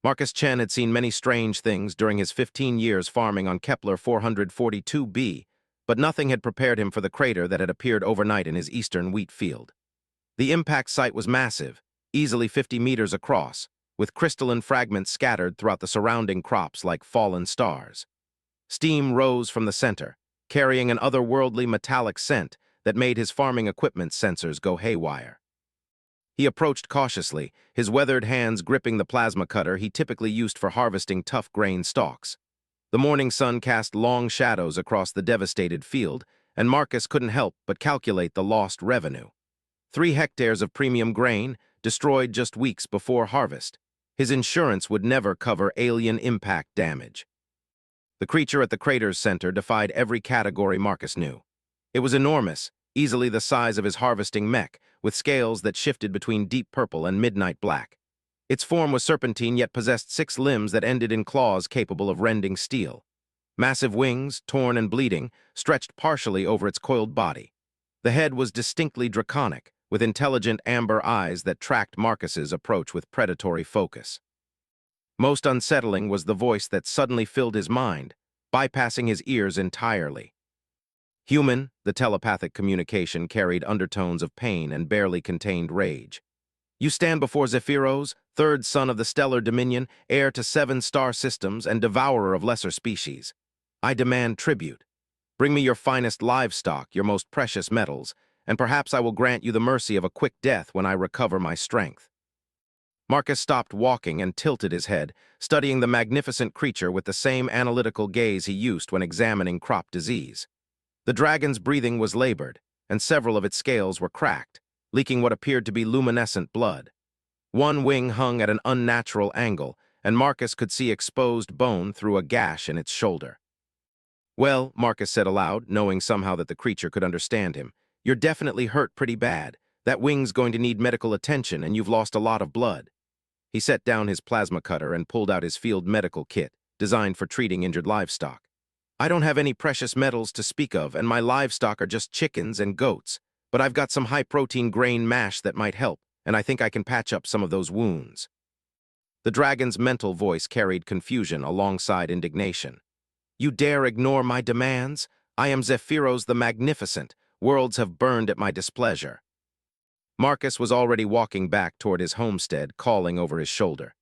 Marcus Chen had seen many strange things during his 15 years farming on Kepler 442b, but nothing had prepared him for the crater that had appeared overnight in his eastern wheat field. The impact site was massive, easily 50 meters across, with crystalline fragments scattered throughout the surrounding crops like fallen stars. Steam rose from the center, carrying an otherworldly metallic scent that made his farming equipment sensors go haywire. He approached cautiously, his weathered hands gripping the plasma cutter he typically used for harvesting tough grain stalks. The morning sun cast long shadows across the devastated field, and Marcus couldn't help but calculate the lost revenue. 3 hectares of premium grain, destroyed just weeks before harvest. His insurance would never cover alien impact damage. The creature at the crater's center defied every category Marcus knew. It was enormous, easily the size of his harvesting mech, with scales that shifted between deep purple and midnight black. Its form was serpentine yet possessed 6 limbs that ended in claws capable of rending steel. Massive wings, torn and bleeding, stretched partially over its coiled body. The head was distinctly draconic, with intelligent amber eyes that tracked Marcus's approach with predatory focus. Most unsettling was the voice that suddenly filled his mind, bypassing his ears entirely. Human, the telepathic communication carried undertones of pain and barely contained rage. You stand before Zephyros, third son of the stellar dominion, heir to 7 star systems and devourer of lesser species. I demand tribute. Bring me your finest livestock, your most precious metals, and perhaps I will grant you the mercy of a quick death when I recover my strength. Marcus stopped walking and tilted his head, studying the magnificent creature with the same analytical gaze he used when examining crop disease. The dragon's breathing was labored, and several of its scales were cracked, leaking what appeared to be luminescent blood. One wing hung at an unnatural angle, and Marcus could see exposed bone through a gash in its shoulder. "Well," Marcus said aloud, knowing somehow that the creature could understand him, "you're definitely hurt pretty bad. That wing's going to need medical attention, and you've lost a lot of blood." He set down his plasma cutter and pulled out his field medical kit, designed for treating injured livestock. "I don't have any precious metals to speak of, and my livestock are just chickens and goats, but I've got some high-protein grain mash that might help, and I think I can patch up some of those wounds." The dragon's mental voice carried confusion alongside indignation. "You dare ignore my demands? I am Zephyros the Magnificent. Worlds have burned at my displeasure." Marcus was already walking back toward his homestead, calling over his shoulder.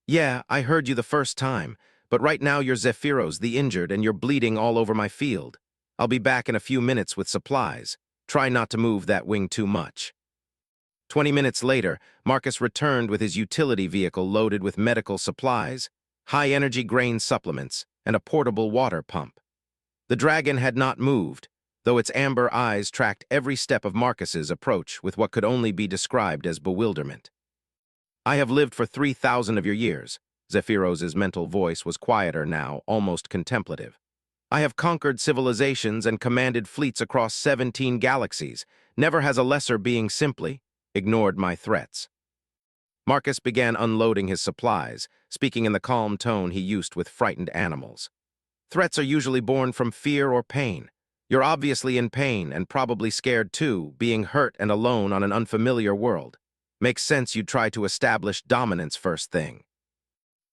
"Yeah, I heard you the first time, but right now you're Zephyros the Injured and you're bleeding all over my field. I'll be back in a few minutes with supplies. Try not to move that wing too much." 20 minutes later, Marcus returned with his utility vehicle loaded with medical supplies, high-energy grain supplements, and a portable water pump. The dragon had not moved, though its amber eyes tracked every step of Marcus's approach with what could only be described as bewilderment. "I have lived for 3,000 of your years." Zephyros's mental voice was quieter now, almost contemplative. "I have conquered civilizations and commanded fleets across 17 galaxies. Never has a lesser being simply ignored my threats." Marcus began unloading his supplies, speaking in the calm tone he used with frightened animals. "Threats are usually born from fear or pain. You're obviously in pain and probably scared too, being hurt and alone on an unfamiliar world. Makes sense you'd try to establish dominance first thing."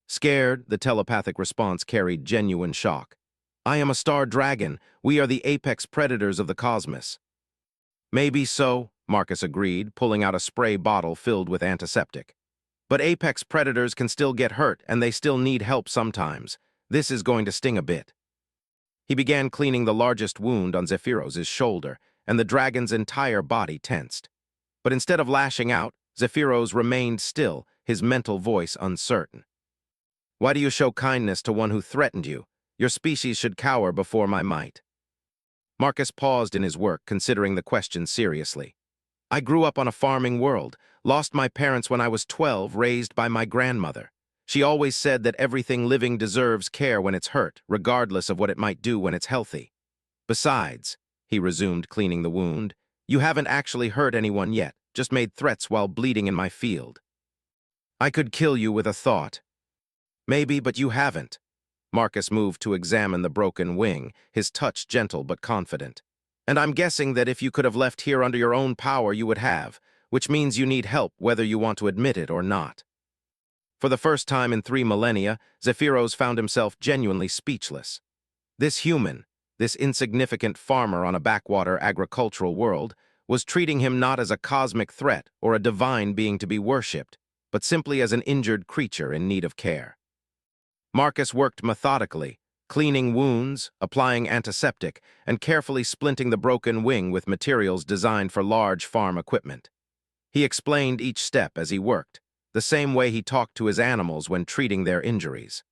Scared, the telepathic response carried genuine shock. "I am a star dragon. We are the apex predators of the cosmos." "Maybe so," Marcus agreed, pulling out a spray bottle filled with antiseptic. "But apex predators can still get hurt, and they still need help sometimes. This is going to sting a bit." He began cleaning the largest wound on Zephyros's shoulder, and the dragon's entire body tensed. But instead of lashing out, Zephyros remained still, his mental voice uncertain. "Why do you show kindness to one who threatened you? Your species should cower before my might." Marcus paused in his work, considering the question seriously. "I grew up on a farming world, lost my parents when I was 12, raised by my grandmother. She always said that everything living deserves care when it's hurt, regardless of what it might do when it's healthy. Besides," he resumed, cleaning the wound, "you haven't actually hurt anyone yet, just made threats while bleeding in my field. I could kill you with a thought." "Maybe, but you haven't." Marcus moved to examine the broken wing, his touch gentle but confident. "And I'm guessing that if you could have left here under your own power, you would have, which means you need help whether you want to admit it or not." For the first time in 3 millennia, Zephyros found himself genuinely speechless. This human, this insignificant farmer on a backwater agricultural world, was treating him not as a cosmic threat or a divine being to be worshipped, but simply as an injured creature in need of care. Marcus worked methodically, cleaning wounds, applying antiseptic, and carefully splinting the broken wing with materials designed for large farm equipment. He explained each step as he worked, the same way he talked to his animals when treating their injuries.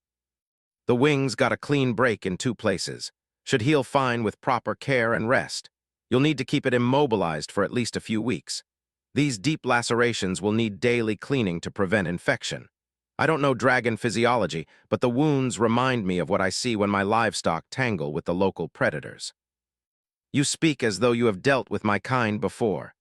The wings got a clean break in 2 places. Should heal fine with proper care and rest. You'll need to keep it immobilized for at least a few weeks. These deep lacerations will need daily cleaning to prevent infection. I don't know dragon physiology, but the wounds remind me of what I see when my livestock tangle with the local predators. You speak as though you have dealt with my kind before.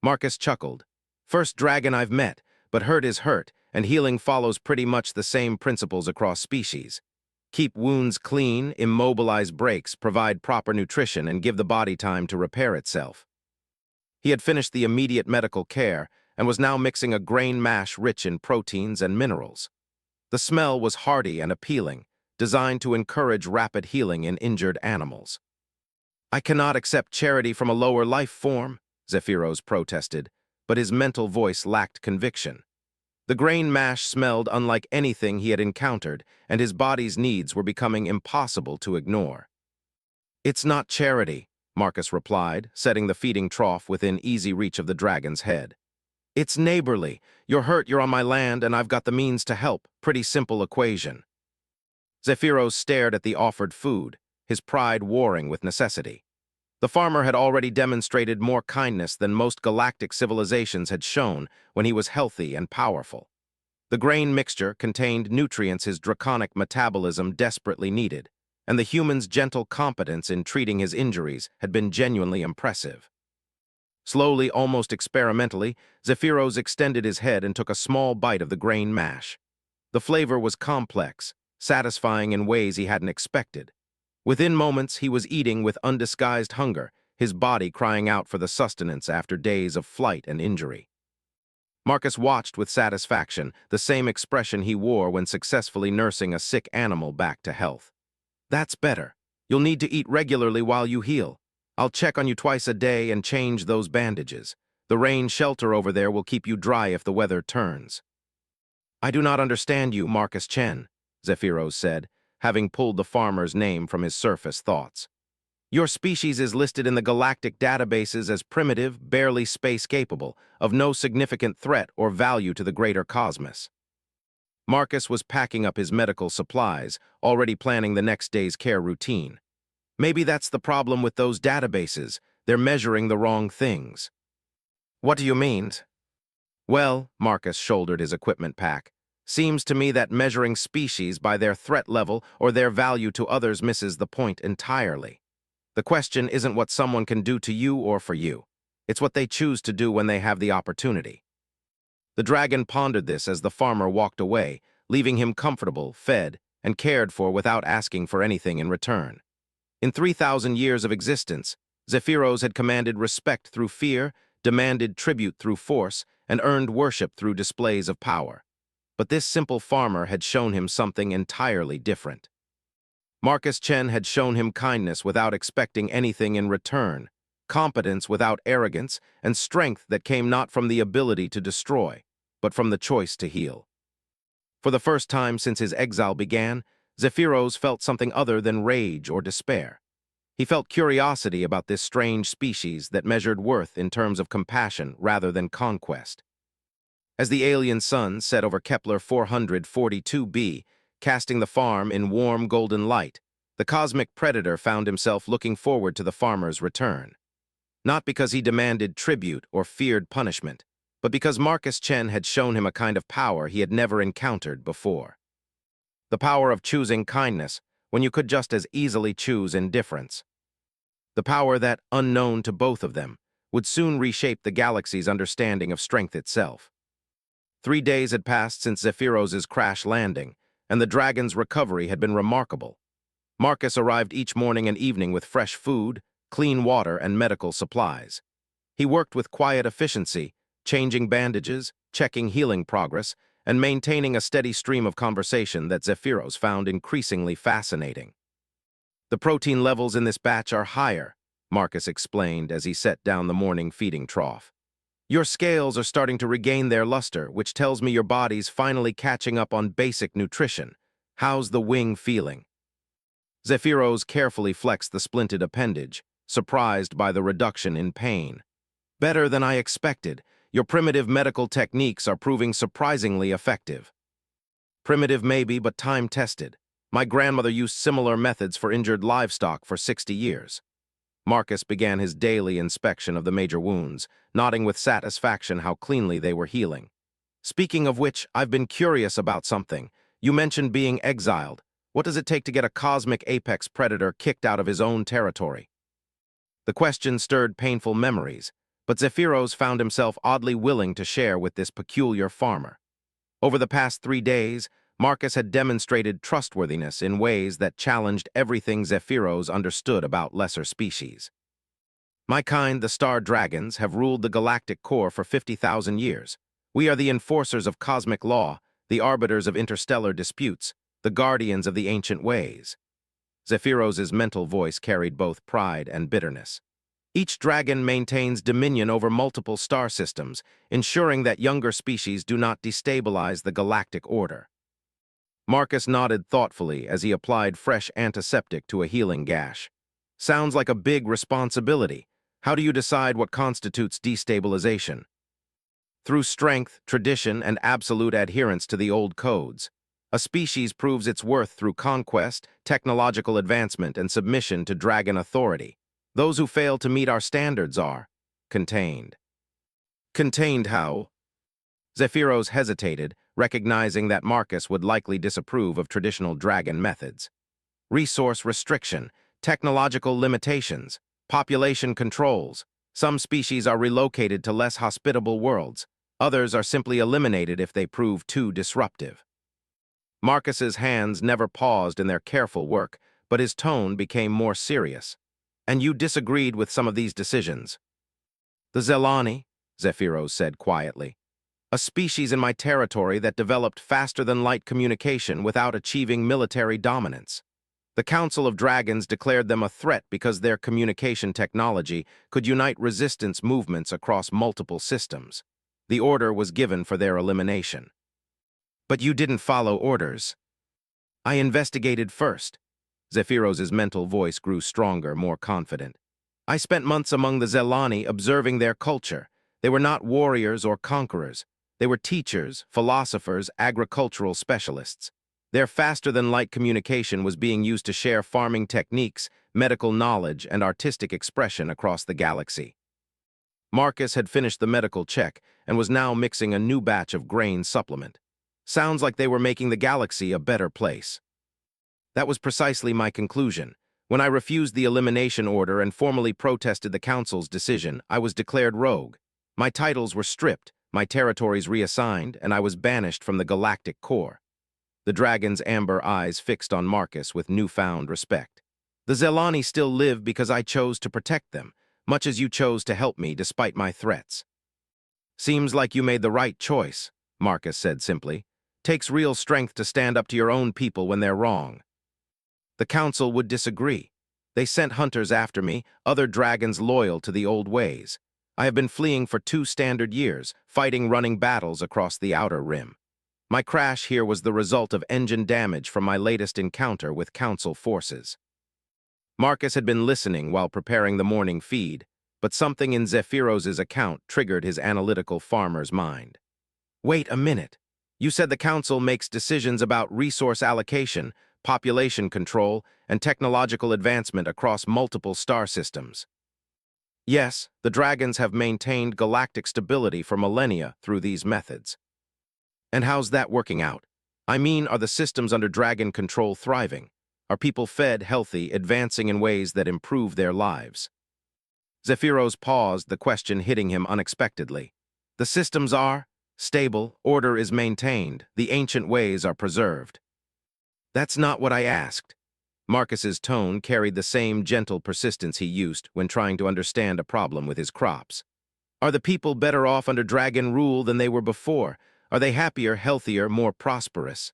Marcus chuckled. First dragon I've met, but hurt is hurt, and healing follows pretty much the same principles across species. Keep wounds clean, immobilize breaks, provide proper nutrition, and give the body time to repair itself. He had finished the immediate medical care and was now mixing a grain mash rich in proteins and minerals. The smell was hearty and appealing, designed to encourage rapid healing in injured animals. I cannot accept charity from a lower life form, Zephyros protested, but his mental voice lacked conviction. The grain mash smelled unlike anything he had encountered, and his body's needs were becoming impossible to ignore. It's not charity, Marcus replied, setting the feeding trough within easy reach of the dragon's head. It's neighborly. You're hurt, you're on my land, and I've got the means to help. Pretty simple equation. Zephyros stared at the offered food, his pride warring with necessity. The farmer had already demonstrated more kindness than most galactic civilizations had shown when he was healthy and powerful. The grain mixture contained nutrients his draconic metabolism desperately needed, and the human's gentle competence in treating his injuries had been genuinely impressive. Slowly, almost experimentally, Zephyros extended his head and took a small bite of the grain mash. The flavor was complex, satisfying in ways he hadn't expected. Within moments, he was eating with undisguised hunger, his body crying out for the sustenance after days of flight and injury. Marcus watched with satisfaction, the same expression he wore when successfully nursing a sick animal back to health. That's better. You'll need to eat regularly while you heal. I'll check on you twice a day and change those bandages. The rain shelter over there will keep you dry if the weather turns. I do not understand you, Marcus Chen, Zephyros said, having pulled the farmer's name from his surface thoughts. Your species is listed in the galactic databases as primitive, barely space-capable, of no significant threat or value to the greater cosmos. Marcus was packing up his medical supplies, already planning the next day's care routine. Maybe that's the problem with those databases. They're measuring the wrong things. What do you mean? Well, Marcus shouldered his equipment pack. Seems to me that measuring species by their threat level or their value to others misses the point entirely. The question isn't what someone can do to you or for you. It's what they choose to do when they have the opportunity. The dragon pondered this as the farmer walked away, leaving him comfortable, fed, and cared for without asking for anything in return. In 3,000 years of existence, Zephyros had commanded respect through fear, demanded tribute through force, and earned worship through displays of power. But this simple farmer had shown him something entirely different. Marcus Chen had shown him kindness without expecting anything in return, competence without arrogance, and strength that came not from the ability to destroy, but from the choice to heal. For the first time since his exile began, Zephyros felt something other than rage or despair. He felt curiosity about this strange species that measured worth in terms of compassion rather than conquest. As the alien sun set over Kepler 442b, casting the farm in warm golden light, the cosmic predator found himself looking forward to the farmer's return. Not because he demanded tribute or feared punishment, but because Marcus Chen had shown him a kind of power he had never encountered before. The power of choosing kindness when you could just as easily choose indifference. The power that, unknown to both of them, would soon reshape the galaxy's understanding of strength itself. 3 days had passed since Zephyros's crash landing, and the dragon's recovery had been remarkable. Marcus arrived each morning and evening with fresh food, clean water, and medical supplies. He worked with quiet efficiency, changing bandages, checking healing progress, and maintaining a steady stream of conversation that Zephyros found increasingly fascinating. "The protein levels in this batch are higher," Marcus explained as he set down the morning feeding trough. "Your scales are starting to regain their luster, which tells me your body's finally catching up on basic nutrition. How's the wing feeling?" Zephyros carefully flexed the splinted appendage, surprised by the reduction in pain. "Better than I expected. Your primitive medical techniques are proving surprisingly effective." "Primitive maybe, but time-tested. My grandmother used similar methods for injured livestock for 60 years. Marcus began his daily inspection of the major wounds, noting with satisfaction how cleanly they were healing. "Speaking of which, I've been curious about something. You mentioned being exiled. What does it take to get a cosmic apex predator kicked out of his own territory?" The question stirred painful memories, but Zephyros found himself oddly willing to share with this peculiar farmer. Over the past 3 days, Marcus had demonstrated trustworthiness in ways that challenged everything Zephyros understood about lesser species. "My kind, the star dragons, have ruled the galactic core for 50,000 years. We are the enforcers of cosmic law, the arbiters of interstellar disputes, the guardians of the ancient ways." Zephyros's mental voice carried both pride and bitterness. "Each dragon maintains dominion over multiple star systems, ensuring that younger species do not destabilize the galactic order." Marcus nodded thoughtfully as he applied fresh antiseptic to a healing gash. "Sounds like a big responsibility. How do you decide what constitutes destabilization?" "Through strength, tradition, and absolute adherence to the old codes. A species proves its worth through conquest, technological advancement, and submission to dragon authority. Those who fail to meet our standards are contained." "Contained how?" Zephyros hesitated, recognizing that Marcus would likely disapprove of traditional dragon methods. "Resource restriction, technological limitations, population controls. Some species are relocated to less hospitable worlds. Others are simply eliminated if they prove too disruptive." Marcus's hands never paused in their careful work, but his tone became more serious. "And you disagreed with some of these decisions?" "The Zelani," Zephyros said quietly. "A species in my territory that developed faster-than-light communication without achieving military dominance. The Council of Dragons declared them a threat because their communication technology could unite resistance movements across multiple systems. The order was given for their elimination." "But you didn't follow orders." "I investigated first." Zephyros's mental voice grew stronger, more confident. "I spent months among the Zelani observing their culture. They were not warriors or conquerors. They were teachers, philosophers, agricultural specialists. Their faster-than-light communication was being used to share farming techniques, medical knowledge, and artistic expression across the galaxy." Marcus had finished the medical check and was now mixing a new batch of grain supplement. "Sounds like they were making the galaxy a better place." "That was precisely my conclusion. When I refused the elimination order and formally protested the Council's decision, I was declared rogue. My titles were stripped, my territories reassigned, and I was banished from the galactic core." The dragon's amber eyes fixed on Marcus with newfound respect. "The Zelani still live because I chose to protect them, much as you chose to help me despite my threats." "Seems like you made the right choice," Marcus said simply. "Takes real strength to stand up to your own people when they're wrong." "The Council would disagree. They sent hunters after me, other dragons loyal to the old ways. I have been fleeing for 2 standard years, fighting running battles across the Outer Rim. My crash here was the result of engine damage from my latest encounter with Council forces." Marcus had been listening while preparing the morning feed, but something in Zephyros's account triggered his analytical farmer's mind. "Wait a minute. You said the Council makes decisions about resource allocation, population control, and technological advancement across multiple star systems." "Yes, the dragons have maintained galactic stability for millennia through these methods." "And how's that working out? I mean, are the systems under dragon control thriving? Are people fed, healthy, advancing in ways that improve their lives?" Zephyros paused, the question hitting him unexpectedly. "The systems are stable, order is maintained, the ancient ways are preserved." "That's not what I asked." Marcus's tone carried the same gentle persistence he used when trying to understand a problem with his crops. "Are the people better off under dragon rule than they were before? Are they happier, healthier, more prosperous?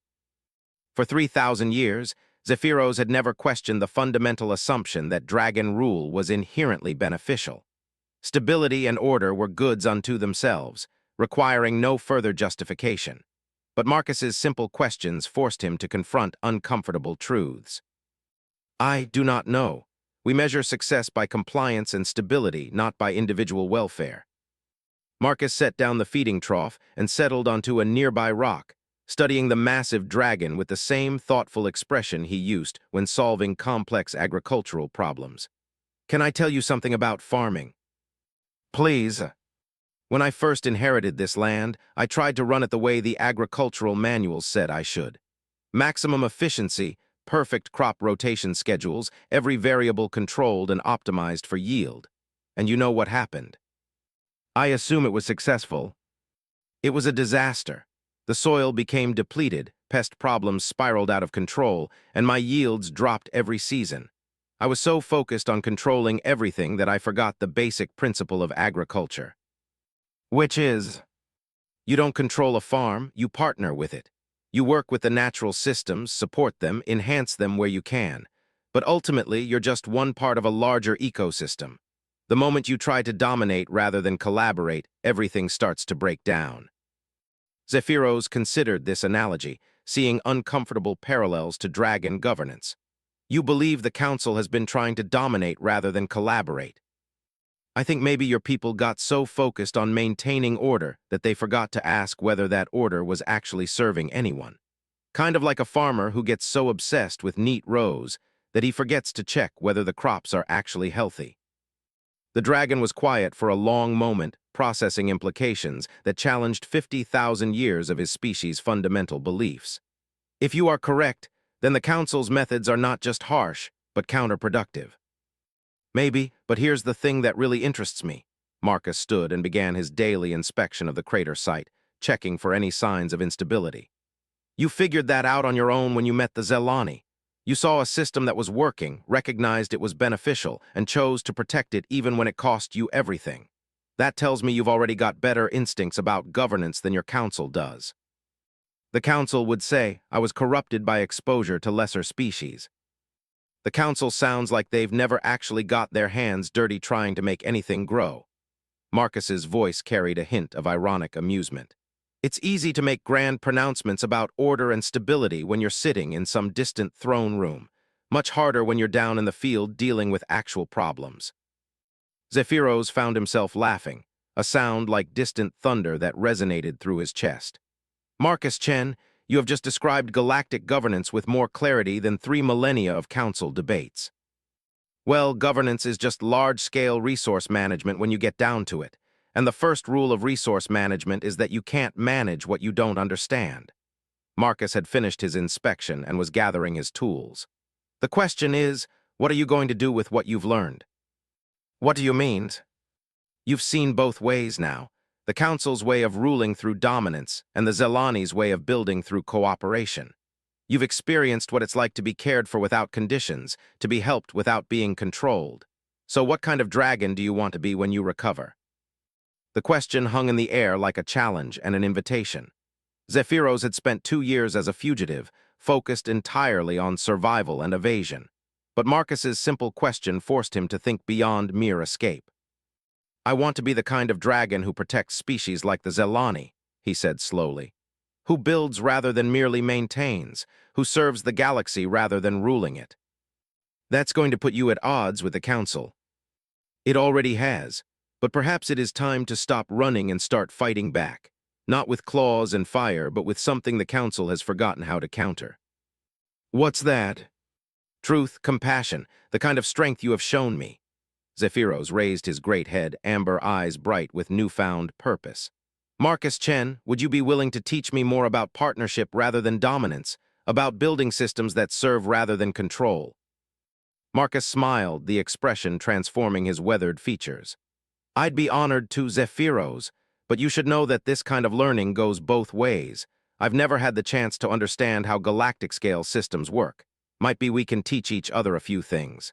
For 3,000 years, Zephyros had never questioned the fundamental assumption that dragon rule was inherently beneficial. Stability and order were goods unto themselves, requiring no further justification. But Marcus's simple questions forced him to confront uncomfortable truths. I do not know. We measure success by compliance and stability, not by individual welfare. Marcus set down the feeding trough and settled onto a nearby rock, studying the massive dragon with the same thoughtful expression he used when solving complex agricultural problems. Can I tell you something about farming? Please. When I first inherited this land, I tried to run it the way the agricultural manuals said I should. Maximum efficiency, perfect crop rotation schedules, every variable controlled and optimized for yield. And you know what happened? I assume it was successful. It was a disaster. The soil became depleted, pest problems spiraled out of control, and my yields dropped every season. I was so focused on controlling everything that I forgot the basic principle of agriculture. Which is, you don't control a farm, you partner with it. You work with the natural systems, support them, enhance them where you can. But ultimately, you're just one part of a larger ecosystem. The moment you try to dominate rather than collaborate, everything starts to break down. Zephyros considered this analogy, seeing uncomfortable parallels to dragon governance. You believe the council has been trying to dominate rather than collaborate. I think maybe your people got so focused on maintaining order that they forgot to ask whether that order was actually serving anyone. Kind of like a farmer who gets so obsessed with neat rows that he forgets to check whether the crops are actually healthy. The dragon was quiet for a long moment, processing implications that challenged 50,000 years of his species' fundamental beliefs. If you are correct, then the council's methods are not just harsh, but counterproductive. Maybe, but here's the thing that really interests me. Marcus stood and began his daily inspection of the crater site, checking for any signs of instability. You figured that out on your own when you met the Zelani. You saw a system that was working, recognized it was beneficial, and chose to protect it even when it cost you everything. That tells me you've already got better instincts about governance than your council does. The council would say, I was corrupted by exposure to lesser species. The council sounds like they've never actually got their hands dirty trying to make anything grow. Marcus's voice carried a hint of ironic amusement. It's easy to make grand pronouncements about order and stability when you're sitting in some distant throne room. Much harder when you're down in the field dealing with actual problems. Zephyros found himself laughing, a sound like distant thunder that resonated through his chest. Marcus Chen, you have just described galactic governance with more clarity than 3 millennia of council debates. Well, governance is just large-scale resource management when you get down to it, and the first rule of resource management is that you can't manage what you don't understand. Marcus had finished his inspection and was gathering his tools. The question is, what are you going to do with what you've learned? What do you mean? You've seen both ways now. The Council's way of ruling through dominance, and the Zelani's way of building through cooperation. You've experienced what it's like to be cared for without conditions, to be helped without being controlled. So what kind of dragon do you want to be when you recover? The question hung in the air like a challenge and an invitation. Zephyros had spent 2 years as a fugitive, focused entirely on survival and evasion. But Marcus's simple question forced him to think beyond mere escape. I want to be the kind of dragon who protects species like the Zelani, he said slowly. Who builds rather than merely maintains, who serves the galaxy rather than ruling it. That's going to put you at odds with the Council. It already has, but perhaps it is time to stop running and start fighting back. Not with claws and fire, but with something the Council has forgotten how to counter. What's that? Truth, compassion, the kind of strength you have shown me. Zephyros raised his great head, amber eyes bright with newfound purpose. Marcus Chen, would you be willing to teach me more about partnership rather than dominance, about building systems that serve rather than control? Marcus smiled, the expression transforming his weathered features. I'd be honored to, Zephyros, but you should know that this kind of learning goes both ways. I've never had the chance to understand how galactic-scale systems work. Might be we can teach each other a few things.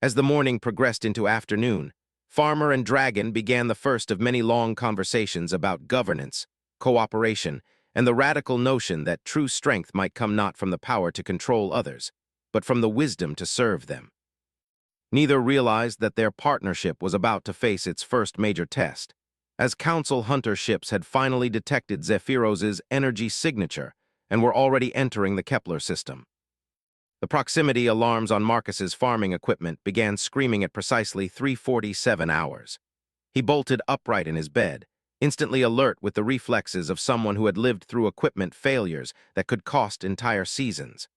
As the morning progressed into afternoon, Farmer and Dragon began the first of many long conversations about governance, cooperation, and the radical notion that true strength might come not from the power to control others, but from the wisdom to serve them. Neither realized that their partnership was about to face its first major test, as Council Hunter ships had finally detected Zephyros's energy signature and were already entering the Kepler system. The proximity alarms on Marcus's farming equipment began screaming at precisely 3:47 hours. He bolted upright in his bed, instantly alert with the reflexes of someone who had lived through equipment failures that could cost entire seasons.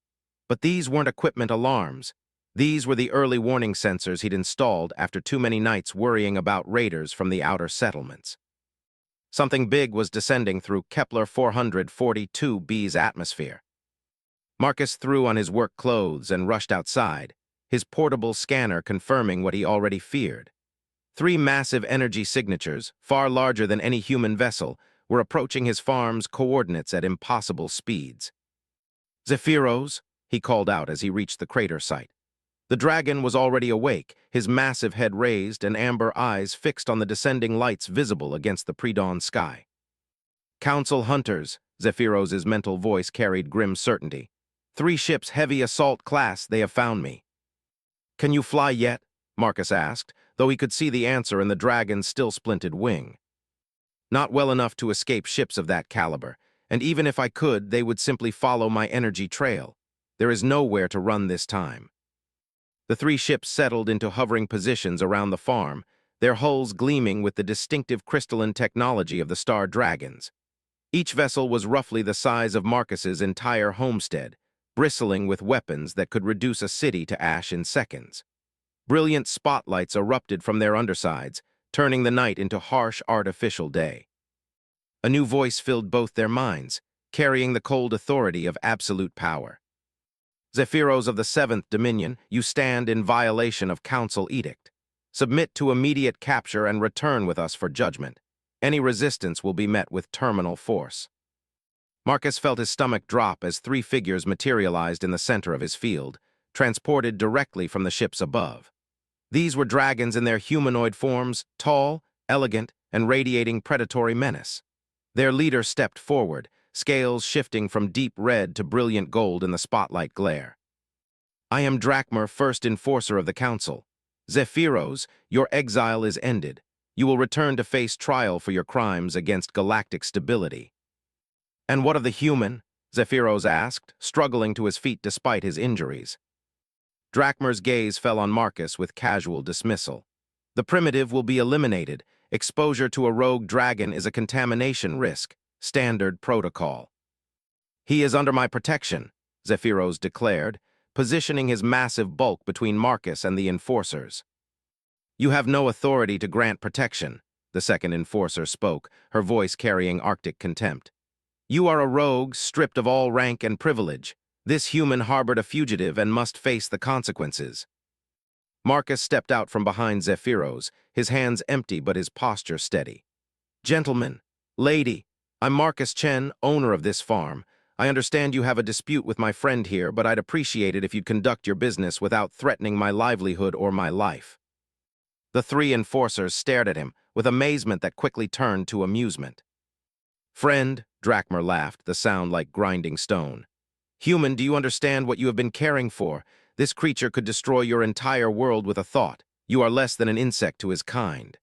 But these weren't equipment alarms. These were the early warning sensors he'd installed after too many nights worrying about raiders from the outer settlements. Something big was descending through Kepler 442b's atmosphere. Marcus threw on his work clothes and rushed outside, his portable scanner confirming what he already feared. 3 massive energy signatures, far larger than any human vessel, were approaching his farm's coordinates at impossible speeds. "Zephyros," he called out as he reached the crater site. The dragon was already awake, his massive head raised and amber eyes fixed on the descending lights visible against the pre-dawn sky. "Council Hunters," Zephyros's mental voice carried grim certainty. 3 ships heavy assault class, they have found me." "Can you fly yet?" Marcus asked, though he could see the answer in the dragon's still splinted wing. "Not well enough to escape ships of that caliber, and even if I could, they would simply follow my energy trail. There is nowhere to run this time." The 3 ships settled into hovering positions around the farm, their hulls gleaming with the distinctive crystalline technology of the Star Dragons. Each vessel was roughly the size of Marcus's entire homestead, bristling with weapons that could reduce a city to ash in seconds. Brilliant spotlights erupted from their undersides, turning the night into harsh artificial day. A new voice filled both their minds, carrying the cold authority of absolute power. "Zephyros of the 7th Dominion, you stand in violation of Council Edict. Submit to immediate capture and return with us for judgment. Any resistance will be met with terminal force." Marcus felt his stomach drop as 3 figures materialized in the center of his field, transported directly from the ships above. These were dragons in their humanoid forms, tall, elegant, and radiating predatory menace. Their leader stepped forward, scales shifting from deep red to brilliant gold in the spotlight glare. "I am Drachmer, first enforcer of the Council. Zephyros, your exile is ended. You will return to face trial for your crimes against galactic stability." "And what of the human?" Zephyros asked, struggling to his feet despite his injuries. Drachmer's gaze fell on Marcus with casual dismissal. "The primitive will be eliminated. Exposure to a rogue dragon is a contamination risk. Standard protocol." "He is under my protection," Zephyros declared, positioning his massive bulk between Marcus and the enforcers. "You have no authority to grant protection," the second enforcer spoke, her voice carrying Arctic contempt. "You are a rogue, stripped of all rank and privilege. This human harbored a fugitive and must face the consequences." Marcus stepped out from behind Zephyros, his hands empty but his posture steady. "Gentlemen, lady, I'm Marcus Chen, owner of this farm. I understand you have a dispute with my friend here, but I'd appreciate it if you'd conduct your business without threatening my livelihood or my life." The 3 enforcers stared at him, with amazement that quickly turned to amusement. "Friend," Drachmer laughed, the sound like grinding stone. "Human, do you understand what you have been caring for? This creature could destroy your entire world with a thought. You are less than an insect to his kind."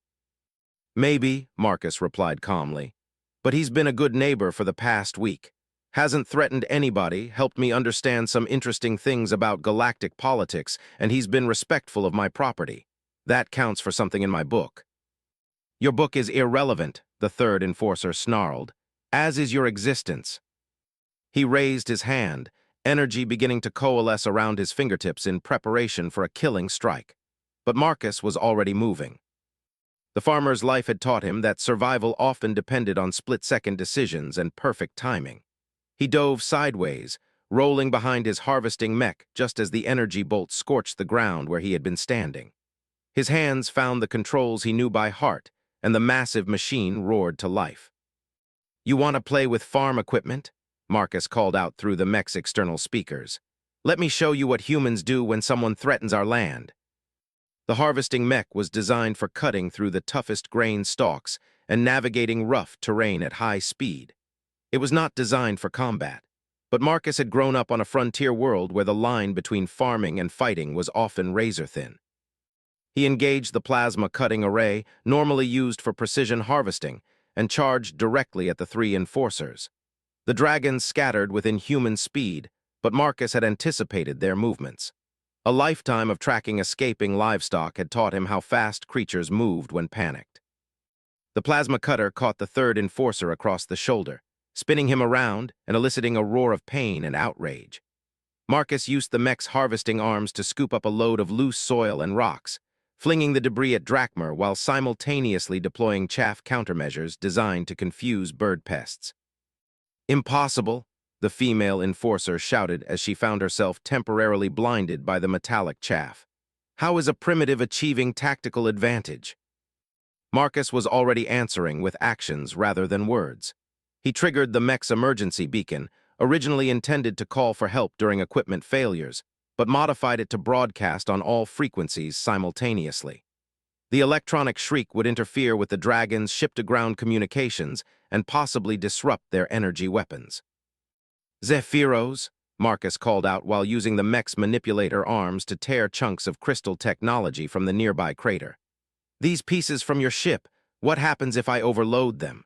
"Maybe," Marcus replied calmly. "But he's been a good neighbor for the past week. Hasn't threatened anybody, helped me understand some interesting things about galactic politics, and he's been respectful of my property. That counts for something in my book." "Your book is irrelevant," the 3rd enforcer snarled, "as is your existence." He raised his hand, energy beginning to coalesce around his fingertips in preparation for a killing strike. But Marcus was already moving. The farmer's life had taught him that survival often depended on split-second decisions and perfect timing. He dove sideways, rolling behind his harvesting mech just as the energy bolt scorched the ground where he had been standing. His hands found the controls he knew by heart, and the massive machine roared to life. "You want to play with farm equipment?" Marcus called out through the mech's external speakers. "Let me show you what humans do when someone threatens our land." The harvesting mech was designed for cutting through the toughest grain stalks and navigating rough terrain at high speed. It was not designed for combat, but Marcus had grown up on a frontier world where the line between farming and fighting was often razor-thin. He engaged the plasma cutting array, normally used for precision harvesting, and charged directly at the three enforcers. The dragons scattered with inhuman speed, but Marcus had anticipated their movements. A lifetime of tracking escaping livestock had taught him how fast creatures moved when panicked. The plasma cutter caught the third enforcer across the shoulder, spinning him around and eliciting a roar of pain and outrage. Marcus used the mech's harvesting arms to scoop up a load of loose soil and rocks, flinging the debris at Drachmer while simultaneously deploying chaff countermeasures designed to confuse bird pests. "Impossible," the female enforcer shouted as she found herself temporarily blinded by the metallic chaff. "How is a primitive achieving tactical advantage?" Marcus was already answering with actions rather than words. He triggered the mech's emergency beacon, originally intended to call for help during equipment failures, but modified it to broadcast on all frequencies simultaneously. The electronic shriek would interfere with the dragons' ship-to-ground communications and possibly disrupt their energy weapons. "Zephyros," Marcus called out while using the mech's manipulator arms to tear chunks of crystal technology from the nearby crater. "These pieces from your ship, what happens if I overload them?"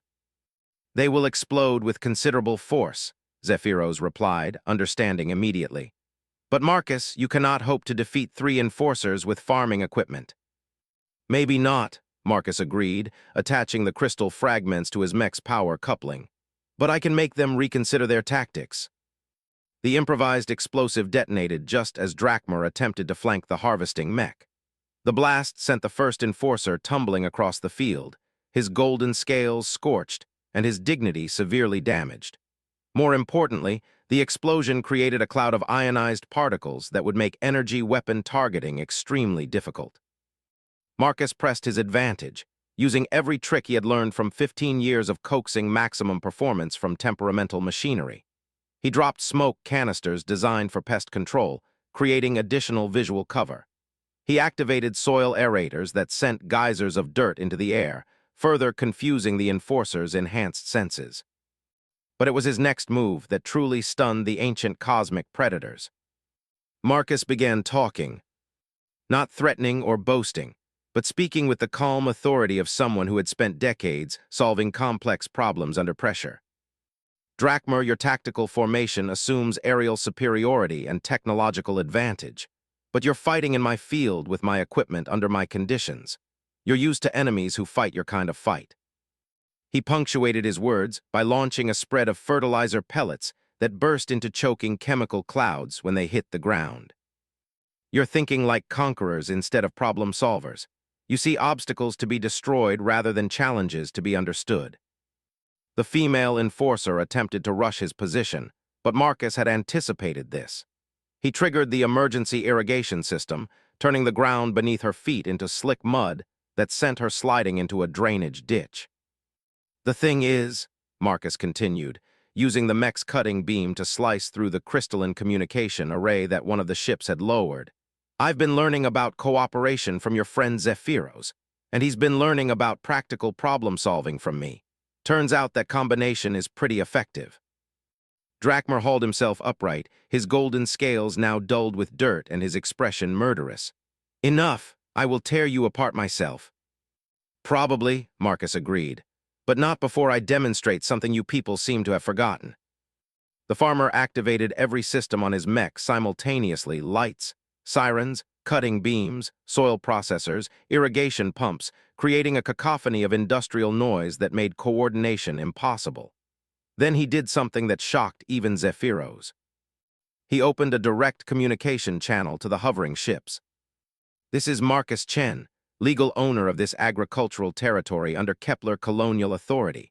"They will explode with considerable force," Zephyros replied, understanding immediately. "But Marcus, you cannot hope to defeat three enforcers with farming equipment." "Maybe not," Marcus agreed, attaching the crystal fragments to his mech's power coupling. "But I can make them reconsider their tactics." The improvised explosive detonated just as Drachmer attempted to flank the harvesting mech. The blast sent the first enforcer tumbling across the field, his golden scales scorched and his dignity severely damaged. More importantly, the explosion created a cloud of ionized particles that would make energy weapon targeting extremely difficult. Marcus pressed his advantage, using every trick he had learned from 15 years of coaxing maximum performance from temperamental machinery. He dropped smoke canisters designed for pest control, creating additional visual cover. He activated soil aerators that sent geysers of dirt into the air, further confusing the enforcer's enhanced senses. But it was his next move that truly stunned the ancient cosmic predators. Marcus began talking, not threatening or boasting, but speaking with the calm authority of someone who had spent decades solving complex problems under pressure. "Drachmer, your tactical formation assumes aerial superiority and technological advantage. But you're fighting in my field with my equipment under my conditions. You're used to enemies who fight your kind of fight." He punctuated his words by launching a spread of fertilizer pellets that burst into choking chemical clouds when they hit the ground. "You're thinking like conquerors instead of problem solvers. You see obstacles to be destroyed rather than challenges to be understood." The female enforcer attempted to rush his position, but Marcus had anticipated this. He triggered the emergency irrigation system, turning the ground beneath her feet into slick mud that sent her sliding into a drainage ditch. "The thing is," Marcus continued, using the mech's cutting beam to slice through the crystalline communication array that one of the ships had lowered, "I've been learning about cooperation from your friend Zephyros, and he's been learning about practical problem-solving from me. Turns out that combination is pretty effective." Drachmer hauled himself upright, his golden scales now dulled with dirt and his expression murderous. "Enough! I will tear you apart myself." "Probably," Marcus agreed, "but not before I demonstrate something you people seem to have forgotten." The farmer activated every system on his mech simultaneously: lights, sirens, cutting beams, soil processors, irrigation pumps, creating a cacophony of industrial noise that made coordination impossible. Then he did something that shocked even Zephyros. He opened a direct communication channel to the hovering ships. "This is Marcus Chen, legal owner of this agricultural territory under Kepler colonial authority.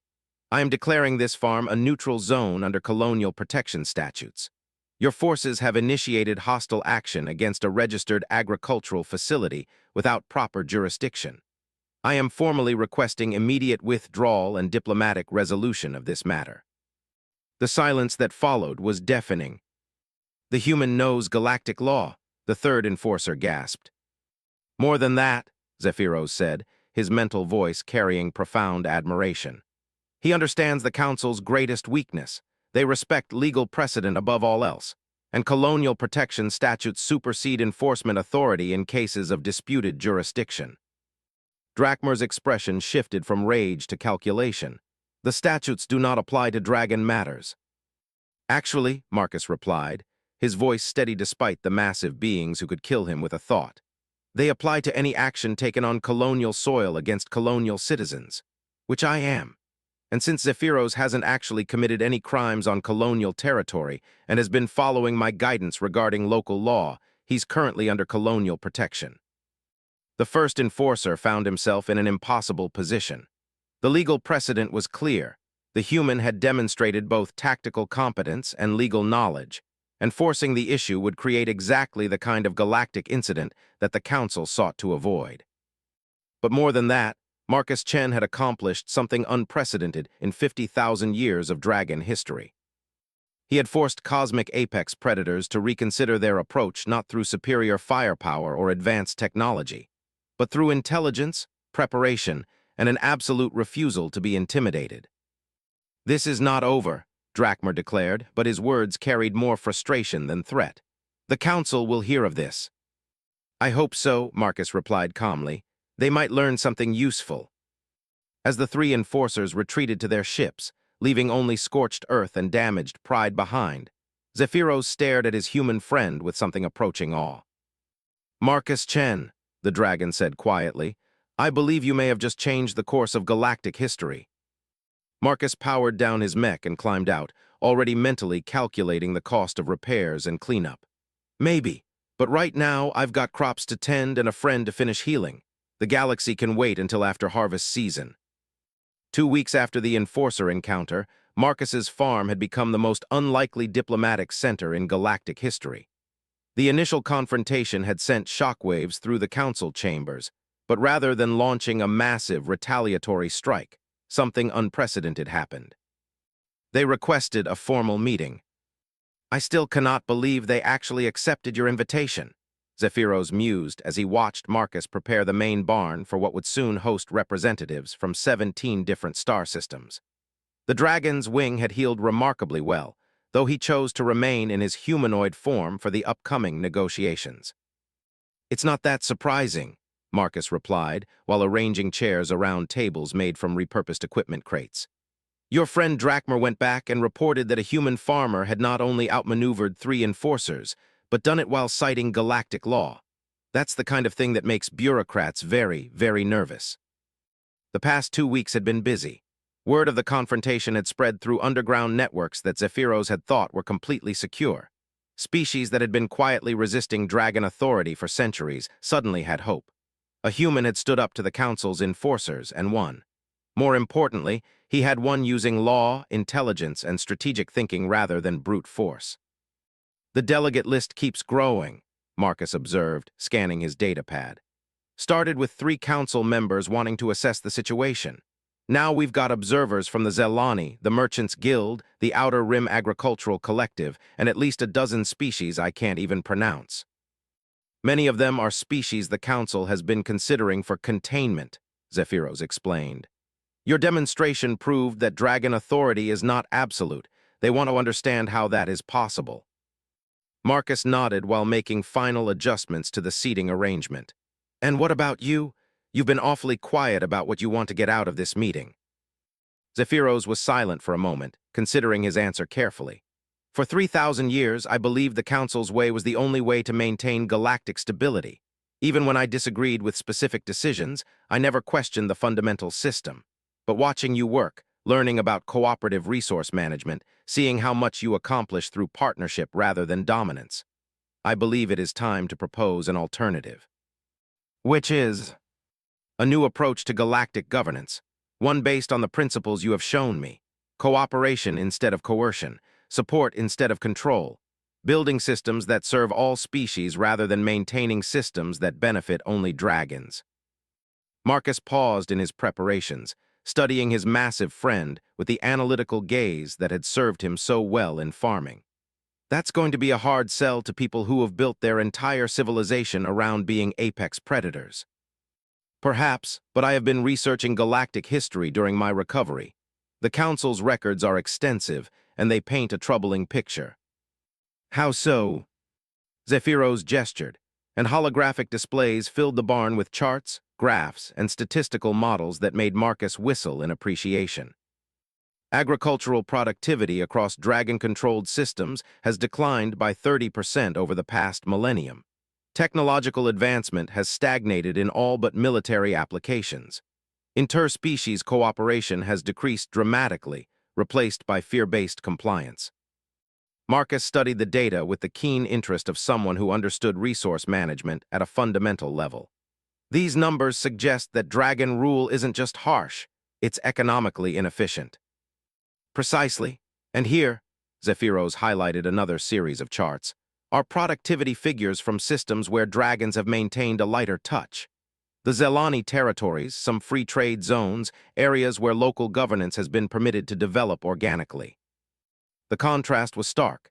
I am declaring this farm a neutral zone under colonial protection statutes. Your forces have initiated hostile action against a registered agricultural facility without proper jurisdiction. I am formally requesting immediate withdrawal and diplomatic resolution of this matter." The silence that followed was deafening. "The human knows galactic law," the third enforcer gasped. "More than that," Zephyros said, his mental voice carrying profound admiration. He understands the Council's greatest weakness. They respect legal precedent above all else, and colonial protection statutes supersede enforcement authority in cases of disputed jurisdiction. Drakmer's expression shifted from rage to calculation. The statutes do not apply to dragon matters. Actually, Marcus replied, his voice steady despite the massive beings who could kill him with a thought. They apply to any action taken on colonial soil against colonial citizens, which I am. And since Zephyros hasn't actually committed any crimes on colonial territory and has been following my guidance regarding local law, he's currently under colonial protection. The first enforcer found himself in an impossible position. The legal precedent was clear. The human had demonstrated both tactical competence and legal knowledge, and forcing the issue would create exactly the kind of galactic incident that the Council sought to avoid. But more than that, Marcus Chen had accomplished something unprecedented in 50,000 years of dragon history. He had forced cosmic apex predators to reconsider their approach not through superior firepower or advanced technology, but through intelligence, preparation, and an absolute refusal to be intimidated. "This is not over," Drakmer declared, but his words carried more frustration than threat. "The Council will hear of this." "I hope so," Marcus replied calmly. "They might learn something useful." As the three enforcers retreated to their ships, leaving only scorched earth and damaged pride behind, Zephyros stared at his human friend with something approaching awe. "Marcus Chen," the dragon said quietly, "I believe you may have just changed the course of galactic history." Marcus powered down his mech and climbed out, already mentally calculating the cost of repairs and cleanup. "Maybe, but right now I've got crops to tend and a friend to finish healing. The galaxy can wait until after harvest season." 2 weeks after the Enforcer encounter, Marcus's farm had become the most unlikely diplomatic center in galactic history. The initial confrontation had sent shockwaves through the council chambers, but rather than launching a massive retaliatory strike, something unprecedented happened. They requested a formal meeting. "I still cannot believe they actually accepted your invitation," Zephyros mused as he watched Marcus prepare the main barn for what would soon host representatives from 17 different star systems. The dragon's wing had healed remarkably well, though he chose to remain in his humanoid form for the upcoming negotiations. "It's not that surprising," Marcus replied, while arranging chairs around tables made from repurposed equipment crates. "Your friend Drakmer went back and reported that a human farmer had not only outmaneuvered 3 enforcers, but done it while citing galactic law. That's the kind of thing that makes bureaucrats very, very nervous." The past 2 weeks had been busy. Word of the confrontation had spread through underground networks that Zephyros had thought were completely secure. Species that had been quietly resisting dragon authority for centuries suddenly had hope. A human had stood up to the Council's enforcers and won. More importantly, he had won using law, intelligence, and strategic thinking rather than brute force. "The delegate list keeps growing," Marcus observed, scanning his datapad. "Started with 3 council members wanting to assess the situation. Now we've got observers from the Zelani, the Merchants Guild, the Outer Rim Agricultural Collective, and at least a dozen species I can't even pronounce. Many of them are species the Council has been considering for containment," Zephyros explained. "Your demonstration proved that dragon authority is not absolute. They want to understand how that is possible." Marcus nodded while making final adjustments to the seating arrangement. "And what about you? You've been awfully quiet about what you want to get out of this meeting." Zephyros was silent for a moment, considering his answer carefully. "For 3,000 years, I believed the Council's way was the only way to maintain galactic stability. Even when I disagreed with specific decisions, I never questioned the fundamental system. But watching you work, learning about cooperative resource management, seeing how much you accomplish through partnership rather than dominance, I believe it is time to propose an alternative." "Which is?" "A new approach to galactic governance, one based on the principles you have shown me. Cooperation instead of coercion, support instead of control, building systems that serve all species rather than maintaining systems that benefit only dragons." Marcus paused in his preparations, studying his massive friend with the analytical gaze that had served him so well in farming. That's going to be a hard sell to people who have built their entire civilization around being apex predators. Perhaps, but I have been researching galactic history during my recovery. The Council's records are extensive, and they paint a troubling picture. How so? Zephyros gestured, and holographic displays filled the barn with charts, graphs, and statistical models that made Marcus whistle in appreciation. Agricultural productivity across dragon-controlled systems has declined by 30% over the past millennium. Technological advancement has stagnated in all but military applications. Interspecies cooperation has decreased dramatically, replaced by fear-based compliance. Marcus studied the data with the keen interest of someone who understood resource management at a fundamental level. These numbers suggest that dragon rule isn't just harsh, it's economically inefficient. Precisely. And here, Zephyros highlighted another series of charts, are productivity figures from systems where dragons have maintained a lighter touch. The Zelani territories, some free trade zones, areas where local governance has been permitted to develop organically. The contrast was stark.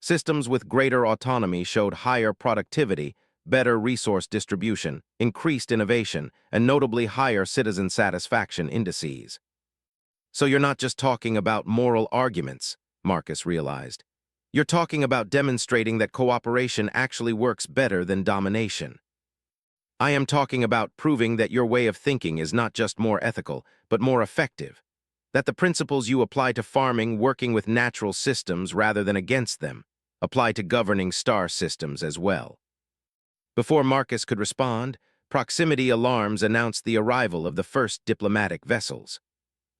Systems with greater autonomy showed higher productivity, better resource distribution, increased innovation, and notably higher citizen satisfaction indices. So you're not just talking about moral arguments, Marcus realized. You're talking about demonstrating that cooperation actually works better than domination. I am talking about proving that your way of thinking is not just more ethical, but more effective. That the principles you apply to farming, working with natural systems rather than against them, apply to governing star systems as well. Before Marcus could respond, proximity alarms announced the arrival of the first diplomatic vessels.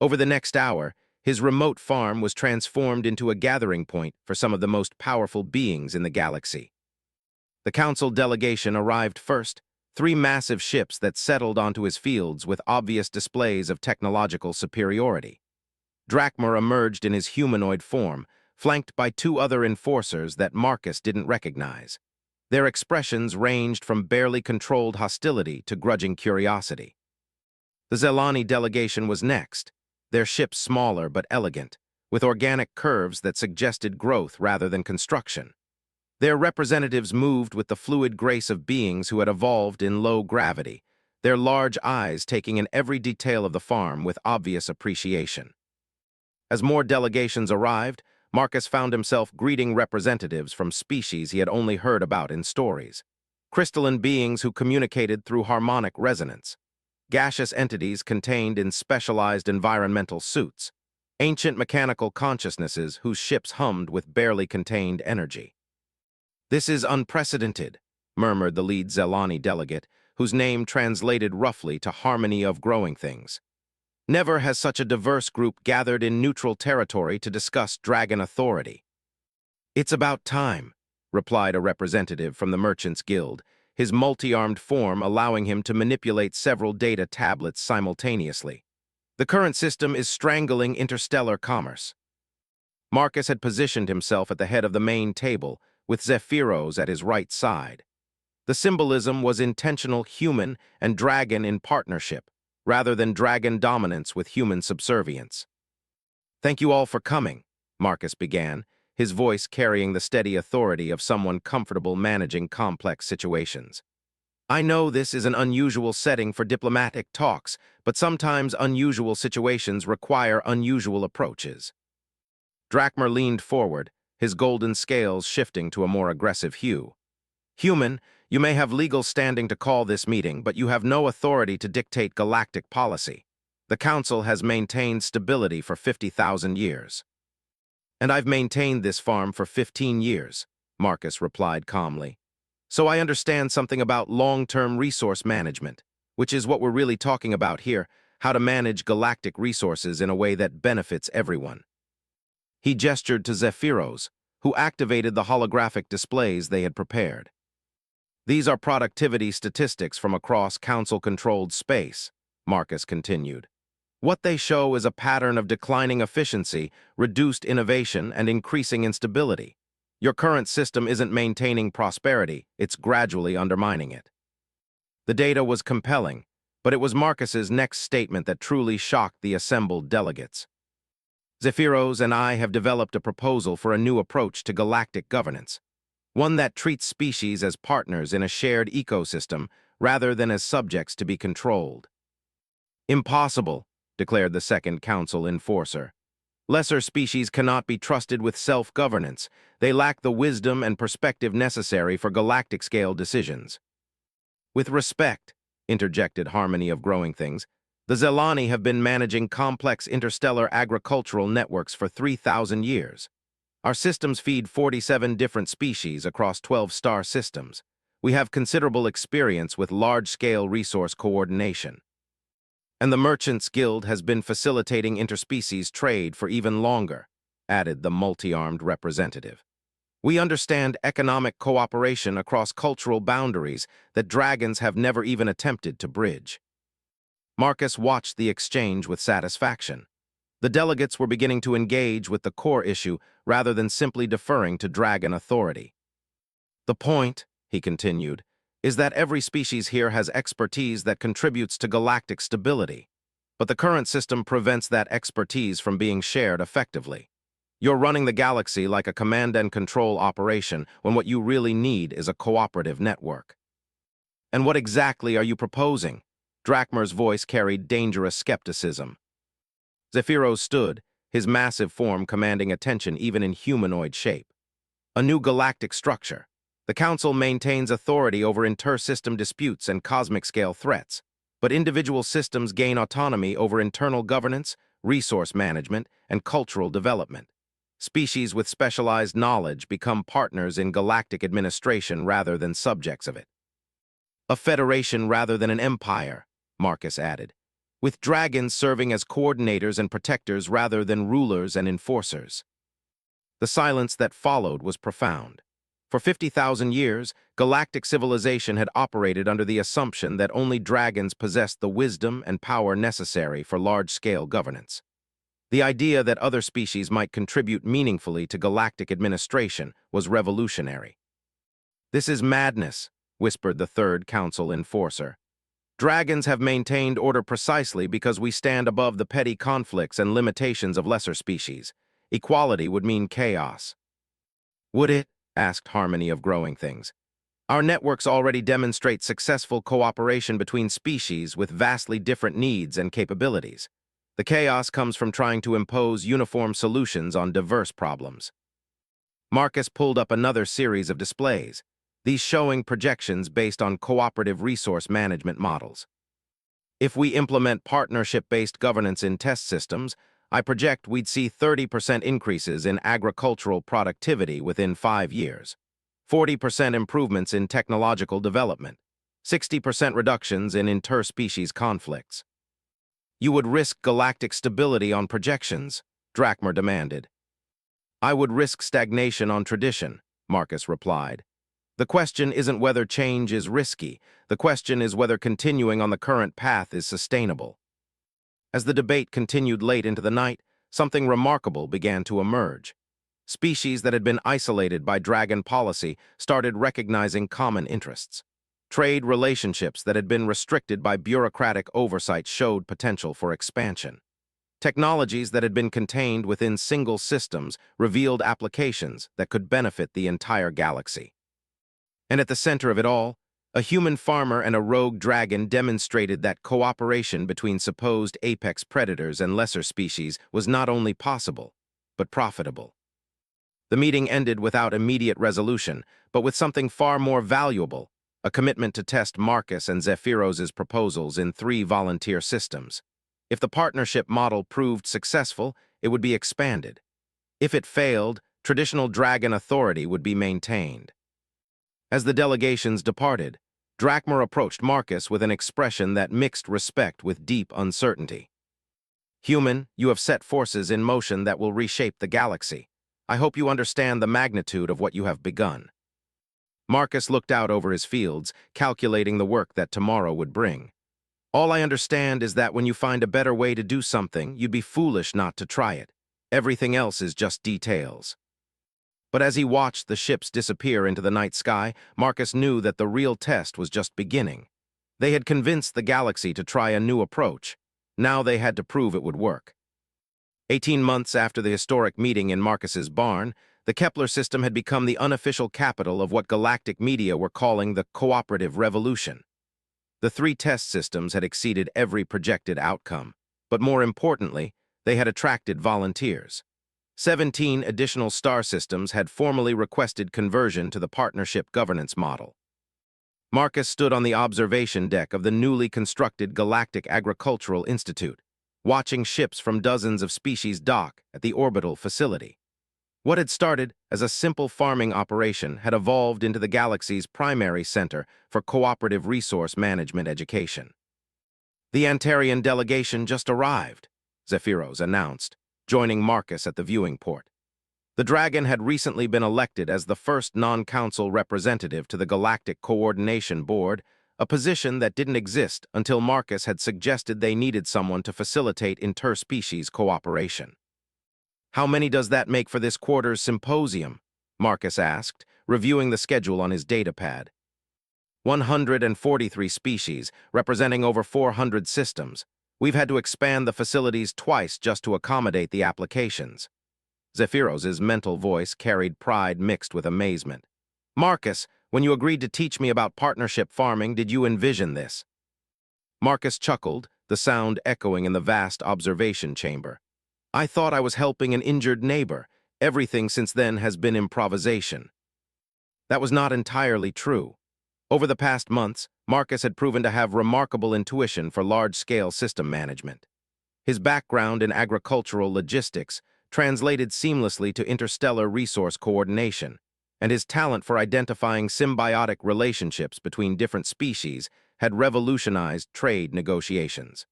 Over the next hour, his remote farm was transformed into a gathering point for some of the most powerful beings in the galaxy. The Council delegation arrived first, 3 massive ships that settled onto his fields with obvious displays of technological superiority. Drakmar emerged in his humanoid form, flanked by 2 other enforcers that Marcus didn't recognize. Their expressions ranged from barely controlled hostility to grudging curiosity. The Zelani delegation was next, their ships smaller but elegant, with organic curves that suggested growth rather than construction. Their representatives moved with the fluid grace of beings who had evolved in low gravity, their large eyes taking in every detail of the farm with obvious appreciation. As more delegations arrived, Marcus found himself greeting representatives from species he had only heard about in stories. Crystalline beings who communicated through harmonic resonance. Gaseous entities contained in specialized environmental suits. Ancient mechanical consciousnesses whose ships hummed with barely contained energy. "This is unprecedented," murmured the lead Zelani delegate, whose name translated roughly to harmony of growing things. Never has such a diverse group gathered in neutral territory to discuss dragon authority. "It's about time," replied a representative from the Merchants Guild, his multi-armed form allowing him to manipulate several data tablets simultaneously. "The current system is strangling interstellar commerce." Marcus had positioned himself at the head of the main table, with Zephyros at his right side. The symbolism was intentional human and dragon in partnership, rather than dragon dominance with human subservience. "Thank you all for coming," Marcus began, his voice carrying the steady authority of someone comfortable managing complex situations. "I know this is an unusual setting for diplomatic talks, but sometimes unusual situations require unusual approaches." Drakmar leaned forward, his golden scales shifting to a more aggressive hue. "Human, you may have legal standing to call this meeting, but you have no authority to dictate galactic policy. The Council has maintained stability for 50,000 years. "And I've maintained this farm for 15 years, Marcus replied calmly. "So I understand something about long-term resource management, which is what we're really talking about here, how to manage galactic resources in a way that benefits everyone." He gestured to Zephyros, who activated the holographic displays they had prepared. "These are productivity statistics from across Council-controlled space," Marcus continued. "What they show is a pattern of declining efficiency, reduced innovation, and increasing instability. Your current system isn't maintaining prosperity, it's gradually undermining it." The data was compelling, but it was Marcus's next statement that truly shocked the assembled delegates. "Zephyros and I have developed a proposal for a new approach to galactic governance, one that treats species as partners in a shared ecosystem rather than as subjects to be controlled. Impossible, declared the second council enforcer. Lesser species cannot be trusted with self-governance. They lack the wisdom and perspective necessary for galactic-scale decisions. With respect, interjected Harmony of Growing Things, the Zelani have been managing complex interstellar agricultural networks for 3,000 years. Our systems feed 47 different species across 12 star systems. We have considerable experience with large-scale resource coordination. And the Merchants Guild has been facilitating interspecies trade for even longer, added the multi-armed representative. We understand economic cooperation across cultural boundaries that dragons have never even attempted to bridge. Marcus watched the exchange with satisfaction. The delegates were beginning to engage with the core issue rather than simply deferring to dragon authority. The point, he continued, is that every species here has expertise that contributes to galactic stability, but the current system prevents that expertise from being shared effectively. You're running the galaxy like a command and control operation when what you really need is a cooperative network. And what exactly are you proposing? Drachmer's voice carried dangerous skepticism. Zephyros stood, his massive form commanding attention even in humanoid shape. A new galactic structure. The Council maintains authority over inter-system disputes and cosmic-scale threats, but individual systems gain autonomy over internal governance, resource management, and cultural development. Species with specialized knowledge become partners in galactic administration rather than subjects of it. A federation rather than an empire, Marcus added, with dragons serving as coordinators and protectors rather than rulers and enforcers. The silence that followed was profound. For 50,000 years, galactic civilization had operated under the assumption that only dragons possessed the wisdom and power necessary for large-scale governance. The idea that other species might contribute meaningfully to galactic administration was revolutionary. "This is madness," whispered the third council enforcer. "Dragons have maintained order precisely because we stand above the petty conflicts and limitations of lesser species. Equality would mean chaos." "Would it?" asked Harmony of Growing Things. "Our networks already demonstrate successful cooperation between species with vastly different needs and capabilities. The chaos comes from trying to impose uniform solutions on diverse problems." Marcus pulled up another series of displays, these showing projections based on cooperative resource management models. "If we implement partnership-based governance in test systems, I project we'd see 30% increases in agricultural productivity within 5 years, 40% improvements in technological development, 60% reductions in interspecies conflicts." "You would risk galactic stability on projections," Drachmer demanded. "I would risk stagnation on tradition," Marcus replied. "The question isn't whether change is risky. The question is whether continuing on the current path is sustainable." As the debate continued late into the night, something remarkable began to emerge. Species that had been isolated by dragon policy started recognizing common interests. Trade relationships that had been restricted by bureaucratic oversight showed potential for expansion. Technologies that had been contained within single systems revealed applications that could benefit the entire galaxy. And at the center of it all, a human farmer and a rogue dragon demonstrated that cooperation between supposed apex predators and lesser species was not only possible, but profitable. The meeting ended without immediate resolution, but with something far more valuable, a commitment to test Marcus and Zephyros's proposals in 3 volunteer systems. If the partnership model proved successful, it would be expanded. If it failed, traditional dragon authority would be maintained. As the delegations departed, Drachmer approached Marcus with an expression that mixed respect with deep uncertainty. "Human, you have set forces in motion that will reshape the galaxy. I hope you understand the magnitude of what you have begun." Marcus looked out over his fields, calculating the work that tomorrow would bring. "All I understand is that when you find a better way to do something, you'd be foolish not to try it. Everything else is just details." But as he watched the ships disappear into the night sky, Marcus knew that the real test was just beginning. They had convinced the galaxy to try a new approach. Now they had to prove it would work. 18 months after the historic meeting in Marcus's barn, the Kepler system had become the unofficial capital of what galactic media were calling the Cooperative Revolution. The 3 test systems had exceeded every projected outcome, but more importantly, they had attracted volunteers. 17 additional star systems had formally requested conversion to the partnership governance model. Marcus stood on the observation deck of the newly constructed Galactic Agricultural Institute, watching ships from dozens of species dock at the orbital facility. What had started as a simple farming operation had evolved into the galaxy's primary center for cooperative resource management education. The Antarian delegation just arrived, Zephyros announced, joining Marcus at the viewing port. The Dragon had recently been elected as the first non-council representative to the Galactic Coordination Board, a position that didn't exist until Marcus had suggested they needed someone to facilitate interspecies cooperation. "How many does that make for this quarter's symposium?" Marcus asked, reviewing the schedule on his datapad. 143 species, representing over 400 systems. We've had to expand the facilities twice just to accommodate the applications. Zephyros's mental voice carried pride mixed with amazement. "Marcus, when you agreed to teach me about partnership farming, did you envision this?" Marcus chuckled, the sound echoing in the vast observation chamber. "I thought I was helping an injured neighbor. Everything since then has been improvisation." That was not entirely true. Over the past months, Marcus had proven to have remarkable intuition for large-scale system management. His background in agricultural logistics translated seamlessly to interstellar resource coordination, and his talent for identifying symbiotic relationships between different species had revolutionized trade negotiations.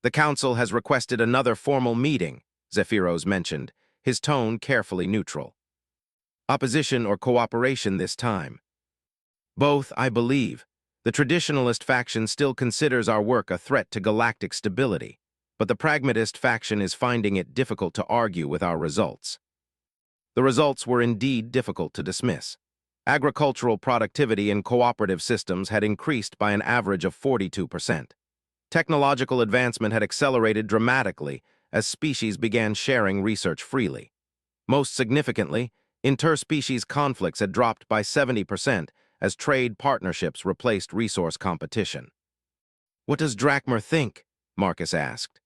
"The Council has requested another formal meeting," Zephyros mentioned, his tone carefully neutral. "Opposition or cooperation this time?" "Both, I believe. The traditionalist faction still considers our work a threat to galactic stability, but the pragmatist faction is finding it difficult to argue with our results." The results were indeed difficult to dismiss. Agricultural productivity in cooperative systems had increased by an average of 42%. Technological advancement had accelerated dramatically as species began sharing research freely. Most significantly, interspecies conflicts had dropped by 70% as trade partnerships replaced resource competition. "What does Drachmer think?" Marcus asked.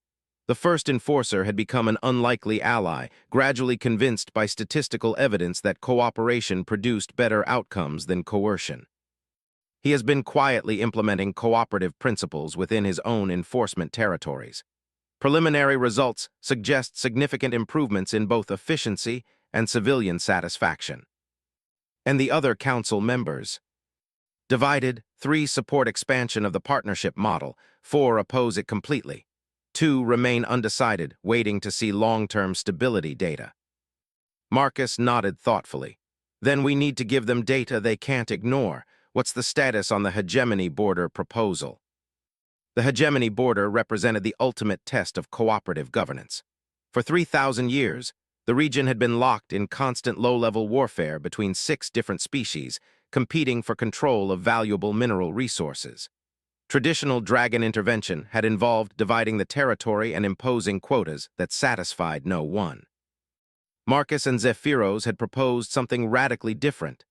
The first enforcer had become an unlikely ally, gradually convinced by statistical evidence that cooperation produced better outcomes than coercion. He has been quietly implementing cooperative principles within his own enforcement territories. Preliminary results suggest significant improvements in both efficiency and civilian satisfaction. And the other council members? Divided, 3 support expansion of the partnership model, 4 oppose it completely. 2 remain undecided, waiting to see long-term stability data. Marcus nodded thoughtfully. "Then we need to give them data they can't ignore. What's the status on the hegemony border proposal?" The hegemony border represented the ultimate test of cooperative governance. For 3,000 years, the region had been locked in constant low-level warfare between 6 different species, competing for control of valuable mineral resources. Traditional dragon intervention had involved dividing the territory and imposing quotas that satisfied no one. Marcus and Zephyros had proposed something radically different: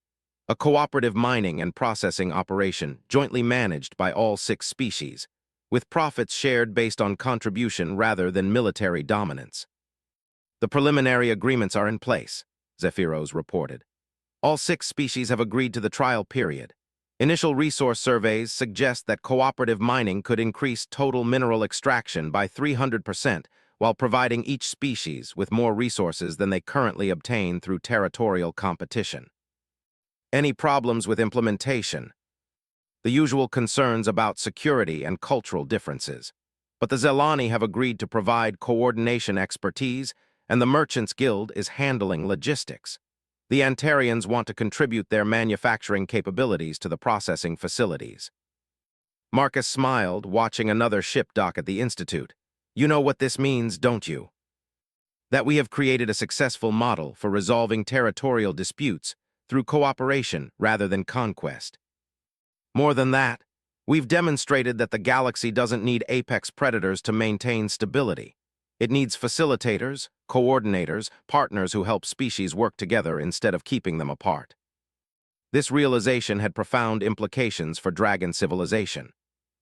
a cooperative mining and processing operation jointly managed by all 6 species, with profits shared based on contribution rather than military dominance. "The preliminary agreements are in place," Zephyros reported. "All 6 species have agreed to the trial period. Initial resource surveys suggest that cooperative mining could increase total mineral extraction by 300% while providing each species with more resources than they currently obtain through territorial competition." "Any problems with implementation?" "The usual concerns about security and cultural differences. But the Zelani have agreed to provide coordination expertise, and the Merchants Guild is handling logistics. The Antarians want to contribute their manufacturing capabilities to the processing facilities." Marcus smiled, watching another ship dock at the Institute. "You know what this means, don't you? That we have created a successful model for resolving territorial disputes through cooperation rather than conquest. More than that, we've demonstrated that the galaxy doesn't need apex predators to maintain stability. It needs facilitators, coordinators, partners who help species work together instead of keeping them apart." This realization had profound implications for dragon civilization.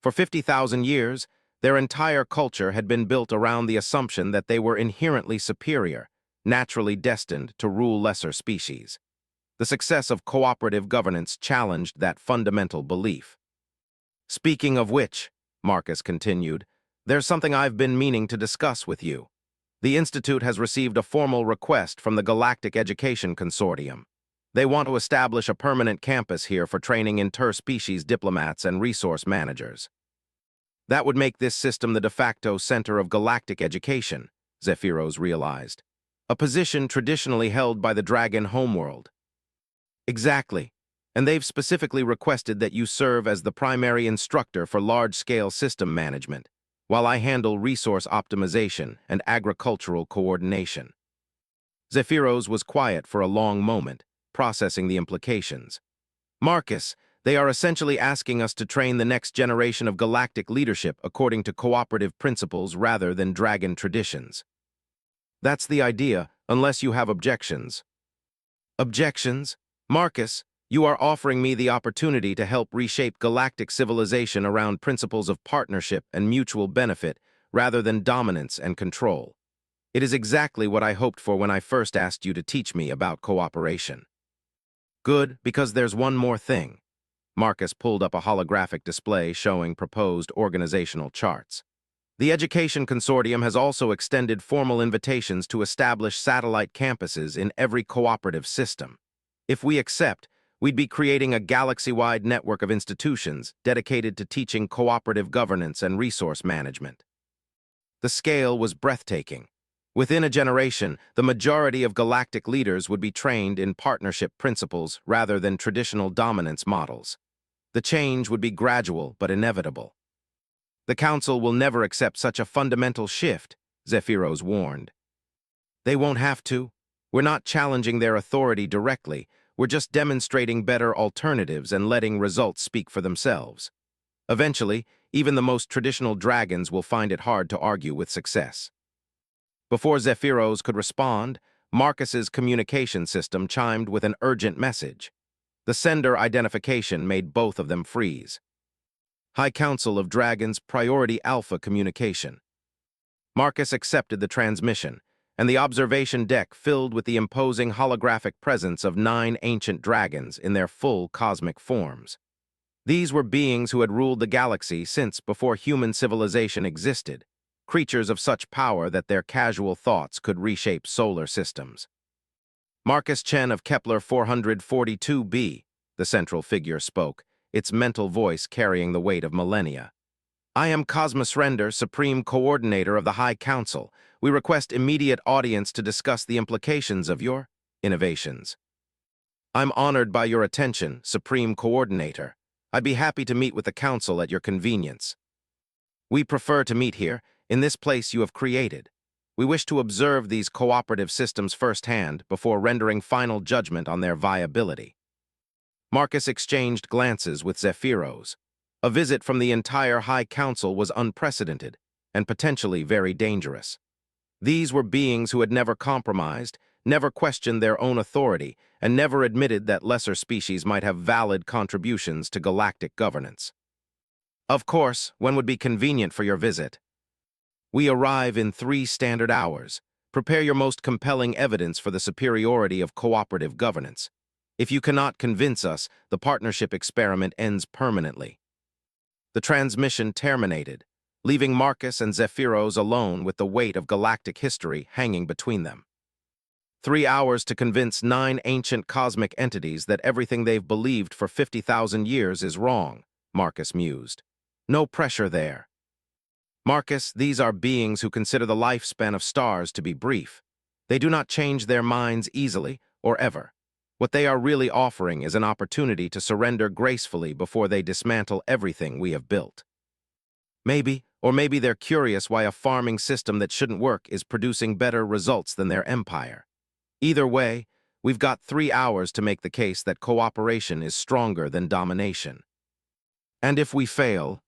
For 50,000 years, their entire culture had been built around the assumption that they were inherently superior, naturally destined to rule lesser species. The success of cooperative governance challenged that fundamental belief. Speaking of which, Marcus continued, there's something I've been meaning to discuss with you. The Institute has received a formal request from the Galactic Education Consortium. They want to establish a permanent campus here for training interspecies diplomats and resource managers. That would make this system the de facto center of galactic education, Zephyros realized, a position traditionally held by the Dragon homeworld. Exactly, and they've specifically requested that you serve as the primary instructor for large-scale system management, while I handle resource optimization and agricultural coordination. Zephyros was quiet for a long moment, processing the implications. Marcus, they are essentially asking us to train the next generation of galactic leadership according to cooperative principles rather than dragon traditions. That's the idea, unless you have objections. Objections? Marcus, you are offering me the opportunity to help reshape galactic civilization around principles of partnership and mutual benefit rather than dominance and control. It is exactly what I hoped for when I first asked you to teach me about cooperation. Good, because there's one more thing. Marcus pulled up a holographic display showing proposed organizational charts. The Education Consortium has also extended formal invitations to establish satellite campuses in every cooperative system. If we accept, we'd be creating a galaxy-wide network of institutions dedicated to teaching cooperative governance and resource management. The scale was breathtaking. Within a generation, the majority of galactic leaders would be trained in partnership principles rather than traditional dominance models. The change would be gradual but inevitable. The Council will never accept such a fundamental shift, Zephyros warned. They won't have to. We're not challenging their authority directly, we're just demonstrating better alternatives and letting results speak for themselves. Eventually, even the most traditional dragons will find it hard to argue with success. Before Zephyros could respond, Marcus's communication system chimed with an urgent message. The sender identification made both of them freeze. High Council of Dragons Priority Alpha Communication. Marcus accepted the transmission, and the observation deck filled with the imposing holographic presence of 9 ancient dragons in their full cosmic forms. These were beings who had ruled the galaxy since before human civilization existed, creatures of such power that their casual thoughts could reshape solar systems. Marcus Chen of Kepler 442b, the central figure spoke, its mental voice carrying the weight of millennia. I am Cosmos Render, Supreme Coordinator of the High Council. We request immediate audience to discuss the implications of your innovations. I'm honored by your attention, Supreme Coordinator. I'd be happy to meet with the Council at your convenience. We prefer to meet here, in this place you have created. We wish to observe these cooperative systems firsthand before rendering final judgment on their viability. Marcus exchanged glances with Zephyros. A visit from the entire High Council was unprecedented and potentially very dangerous. These were beings who had never compromised, never questioned their own authority, and never admitted that lesser species might have valid contributions to galactic governance. Of course, when would be convenient for your visit? We arrive in 3 standard hours. Prepare your most compelling evidence for the superiority of cooperative governance. If you cannot convince us, the partnership experiment ends permanently. The transmission terminated, leaving Marcus and Zephyros alone with the weight of galactic history hanging between them. 3 hours to convince 9 ancient cosmic entities that everything they've believed for 50,000 years is wrong, Marcus mused. No pressure there. Marcus, these are beings who consider the lifespan of stars to be brief. They do not change their minds easily or ever. What they are really offering is an opportunity to surrender gracefully before they dismantle everything we have built. Maybe they're curious why a farming system that shouldn't work is producing better results than their empire. Either way, we've got 3 hours to make the case that cooperation is stronger than domination. And if we fail?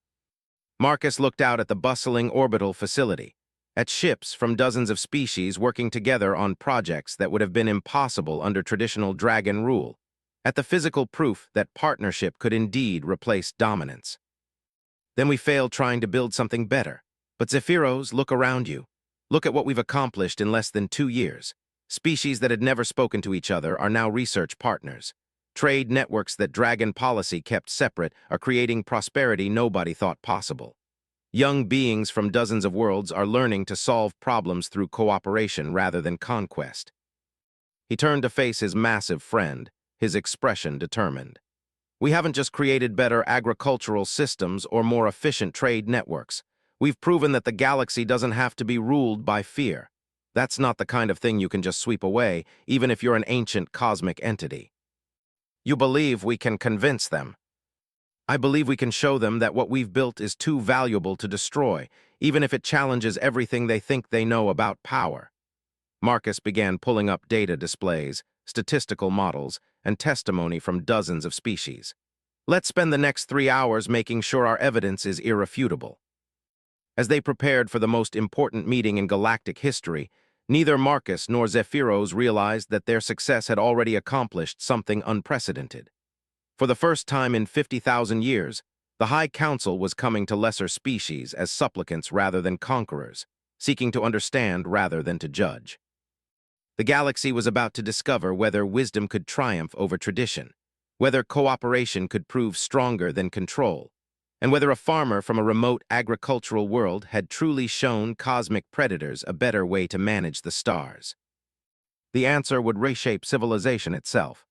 Marcus looked out at the bustling orbital facility, at ships from dozens of species working together on projects that would have been impossible under traditional dragon rule, at the physical proof that partnership could indeed replace dominance. Then we failed trying to build something better. But Zephyros, look around you. Look at what we've accomplished in less than 2 years. Species that had never spoken to each other are now research partners. Trade networks that Dragon policy kept separate are creating prosperity nobody thought possible. Young beings from dozens of worlds are learning to solve problems through cooperation rather than conquest. He turned to face his massive friend, his expression determined. We haven't just created better agricultural systems or more efficient trade networks. We've proven that the galaxy doesn't have to be ruled by fear. That's not the kind of thing you can just sweep away, even if you're an ancient cosmic entity. You believe we can convince them. I believe we can show them that what we've built is too valuable to destroy, even if it challenges everything they think they know about power. Marcus began pulling up data displays, statistical models, and testimony from dozens of species. Let's spend the next 3 hours making sure our evidence is irrefutable. As they prepared for the most important meeting in galactic history, neither Marcus nor Zephyros realized that their success had already accomplished something unprecedented. For the first time in 50,000 years, the High Council was coming to lesser species as supplicants rather than conquerors, seeking to understand rather than to judge. The galaxy was about to discover whether wisdom could triumph over tradition, whether cooperation could prove stronger than control, and whether a farmer from a remote agricultural world had truly shown cosmic predators a better way to manage the stars. The answer would reshape civilization itself.